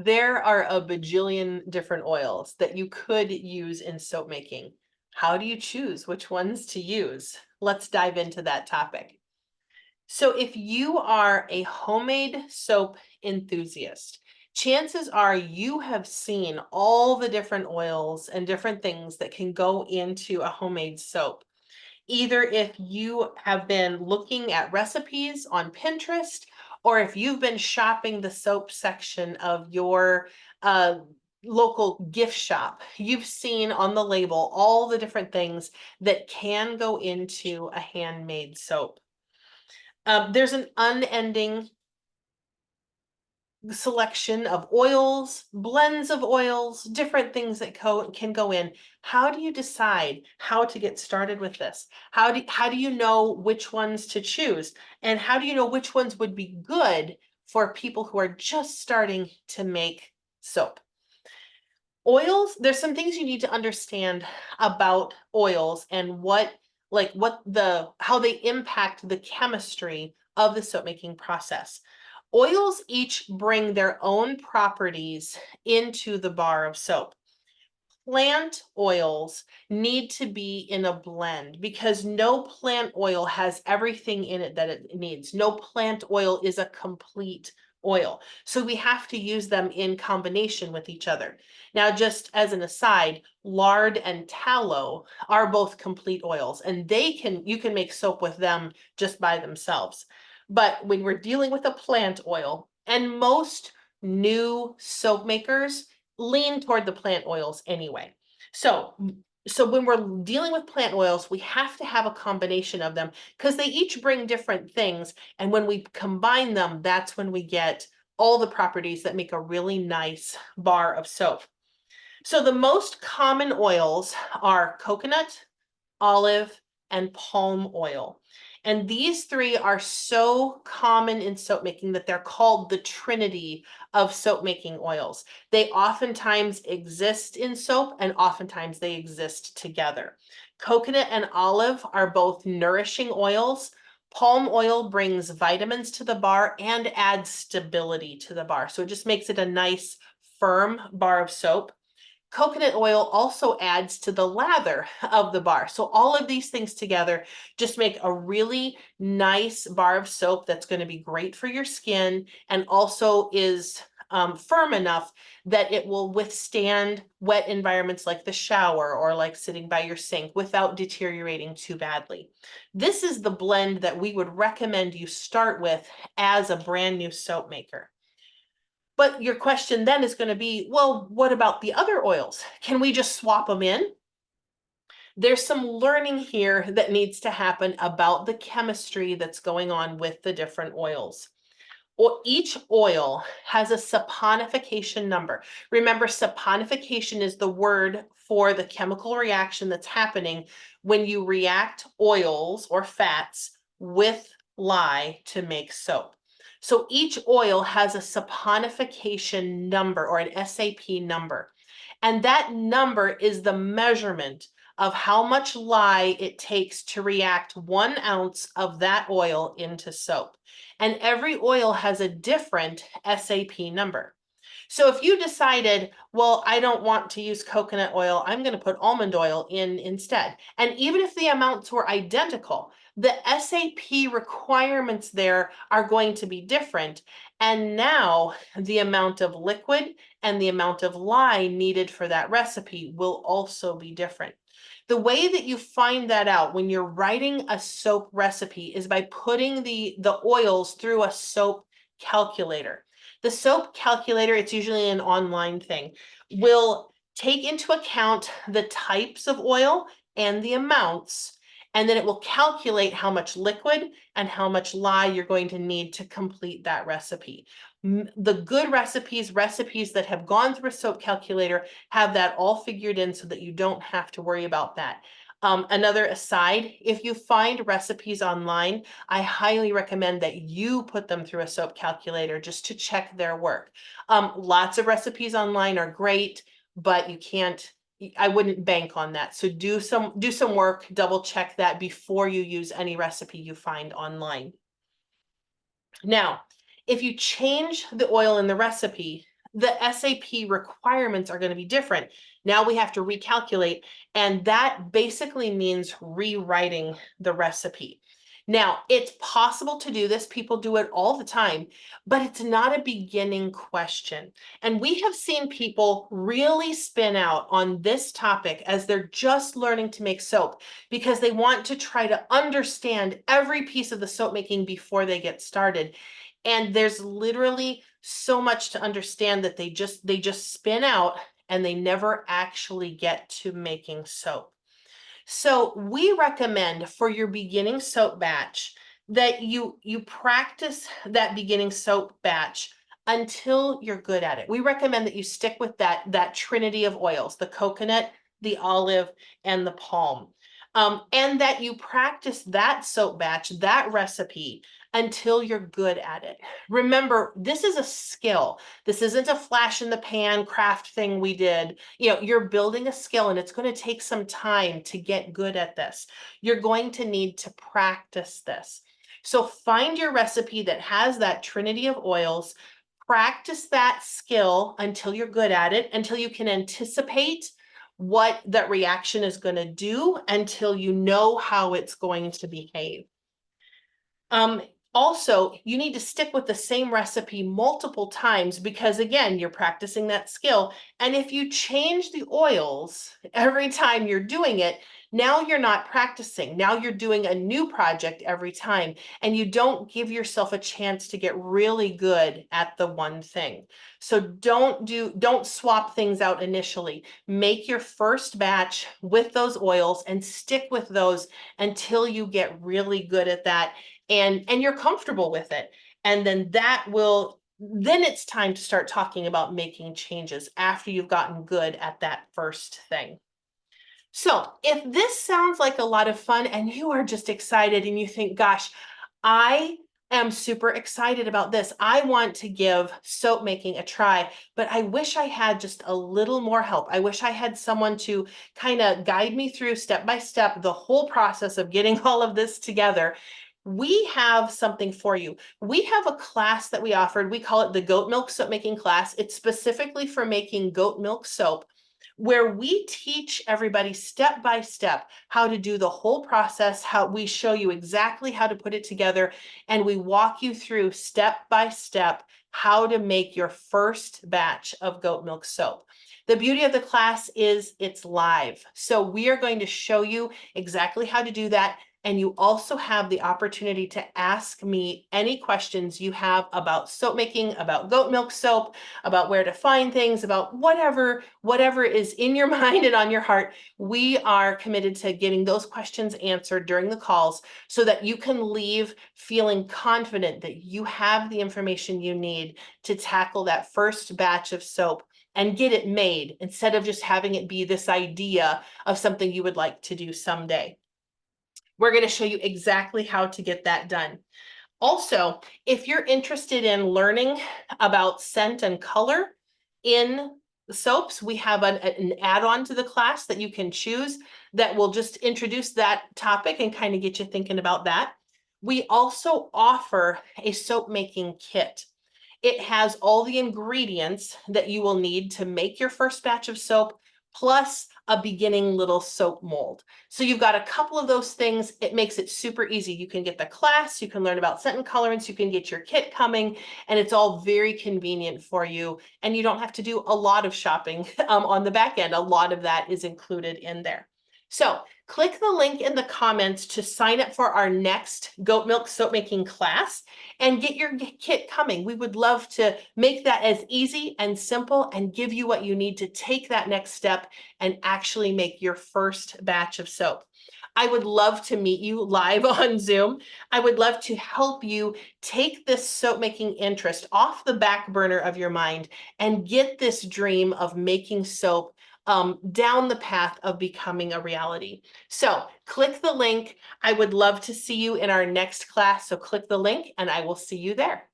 There are a bajillion different oils that you could use in soap making. How do you choose which ones to use? Let's dive into that topic. So if you are a homemade soap enthusiast, chances are you have seen all the different oils and different things that can go into a homemade soap. Either if you have been looking at recipes on Pinterest, or if you've been shopping the soap section of your uh, local gift shop, you've seen on the label all the different things that can go into a handmade soap. There's an unending selection of oils, blends of oils, different things that can go in. How do you decide how to get started with this? How do you know which ones to choose? And how do you know which ones would be good for people who are just starting to make soap? Oils, there's some things you need to understand about oils and how they impact the chemistry of the soap making process. Oils each bring their own properties into the bar of soap. Plant oils need to be in a blend because no plant oil has everything in it that it needs. No plant oil is a complete oil. So we have to use them in combination with each other. Now, just as an aside, lard and tallow are both complete oils, and you can make soap with them just by themselves. But when we're dealing with a plant oil, and most new soap makers lean toward the plant oils anyway. So, so when we're dealing with plant oils, we have to have a combination of them because they each bring different things. And when we combine them, that's when we get all the properties that make a really nice bar of soap. So the most common oils are coconut, olive, and palm oil. And these three are so common in soap making that they're called the trinity of soap making oils. They oftentimes exist in soap and oftentimes they exist together. Coconut and olive are both nourishing oils. Palm oil brings vitamins to the bar and adds stability to the bar. So it just makes it a nice, firm bar of soap. Coconut oil also adds to the lather of the bar. So all of these things together just make a really nice bar of soap that's going to be great for your skin and also is firm enough that it will withstand wet environments like the shower or like sitting by your sink without deteriorating too badly. This is the blend that we would recommend you start with as a brand new soap maker. But your question then is going to be, well, what about the other oils? Can we just swap them in? There's some learning here that needs to happen about the chemistry that's going on with the different oils. Each oil has a saponification number. Remember, saponification is the word for the chemical reaction that's happening when you react oils or fats with lye to make soap. So each oil has a saponification number or an SAP number. And that number is the measurement of how much lye it takes to react 1 ounce of that oil into soap. And every oil has a different SAP number. So if you decided, well, I don't want to use coconut oil, I'm going to put almond oil in instead. And even if the amounts were identical, the SAP requirements there are going to be different. And now the amount of liquid and the amount of lye needed for that recipe will also be different. The way that you find that out when you're writing a soap recipe is by putting the oils through a soap calculator. The soap calculator, it's usually an online thing, will take into account the types of oil and the amounts, and then it will calculate how much liquid and how much lye you're going to need to complete that recipe. The good recipes that have gone through a soap calculator, have that all figured in so that you don't have to worry about that. Another aside, if you find recipes online, I highly recommend that you put them through a soap calculator just to check their work. Lots of recipes online are great, but I wouldn't bank on that. So do some work, double check that before you use any recipe you find online. Now, if you change the oil in the recipe, the SAP requirements are going to be different. Now we have to recalculate, and that basically means rewriting the recipe. Now, it's possible to do this. People do it all the time, but it's not a beginning question. And we have seen people really spin out on this topic as they're just learning to make soap because they want to try to understand every piece of the soap making before they get started. And there's literally so much to understand that they just spin out and they never actually get to making soap. So we recommend for your beginning soap batch that you practice that beginning soap batch until you're good at it. We recommend that you stick with that trinity of oils, the coconut, the olive, and the palm. And that you practice that soap batch, that recipe, until you're good at it. Remember, this is a skill. This isn't a flash in the pan craft thing we did. You know, you're building a skill and it's going to take some time to get good at this. You're going to need to practice this. So find your recipe that has that trinity of oils, practice that skill until you're good at it, until you can anticipate what that reaction is going to do, until you know how it's going to behave. Also, you need to stick with the same recipe multiple times because, again, you're practicing that skill. And if you change the oils every time you're doing it, now you're not practicing. Now you're doing a new project every time, and you don't give yourself a chance to get really good at the one thing. So don't swap things out initially. Make your first batch with those oils and stick with those until you get really good at that and you're comfortable with it. And then then it's time to start talking about making changes after you've gotten good at that first thing. So if this sounds like a lot of fun and you are just excited and you think, gosh, I am super excited about this. I want to give soap making a try, but I wish I had just a little more help. I wish I had someone to kind of guide me through step by step the whole process of getting all of this together. We have something for you. We have a class that we offered. We call it the goat milk soap making class. It's specifically for making goat milk soap, where we teach everybody step by step how to do the whole process, how we show you exactly how to put it together, and we walk you through step by step how to make your first batch of goat milk soap. The beauty of the class is it's live. So we are going to show you exactly how to do that. And you also have the opportunity to ask me any questions you have about soap making, about goat milk soap, about where to find things, about whatever is in your mind and on your heart. We are committed to getting those questions answered during the calls so that you can leave feeling confident that you have the information you need to tackle that first batch of soap and get it made instead of just having it be this idea of something you would like to do someday. We're going to show you exactly how to get that done. Also, if you're interested in learning about scent and color in soaps, we have an add-on to the class that you can choose that will just introduce that topic and kind of get you thinking about that. We also offer a soap making kit. It has all the ingredients that you will need to make your first batch of soap, plus a beginning little soap mold. So you've got a couple of those things. It makes it super easy. You can get the class, you can learn about scent and colorants, you can get your kit coming, and it's all very convenient for you. And you don't have to do a lot of shopping on the back end. A lot of that is included in there. So click the link in the comments to sign up for our next goat milk soap making class and get your kit coming. We would love to make that as easy and simple and give you what you need to take that next step and actually make your first batch of soap. I would love to meet you live on Zoom. I would love to help you take this soap making interest off the back burner of your mind and get this dream of making soap down the path of becoming a reality. So click the link. I would love to see you in our next class. So click the link and I will see you there.